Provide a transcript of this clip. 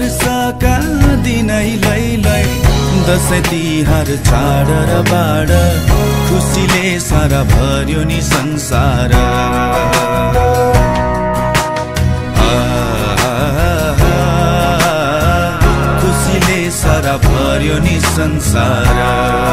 वर्षका दिनै लै दसैँ तिहार चाड र बाड खुसीले सारा भर्यो नि संसार खुसीले सारा भर्यो नि संसार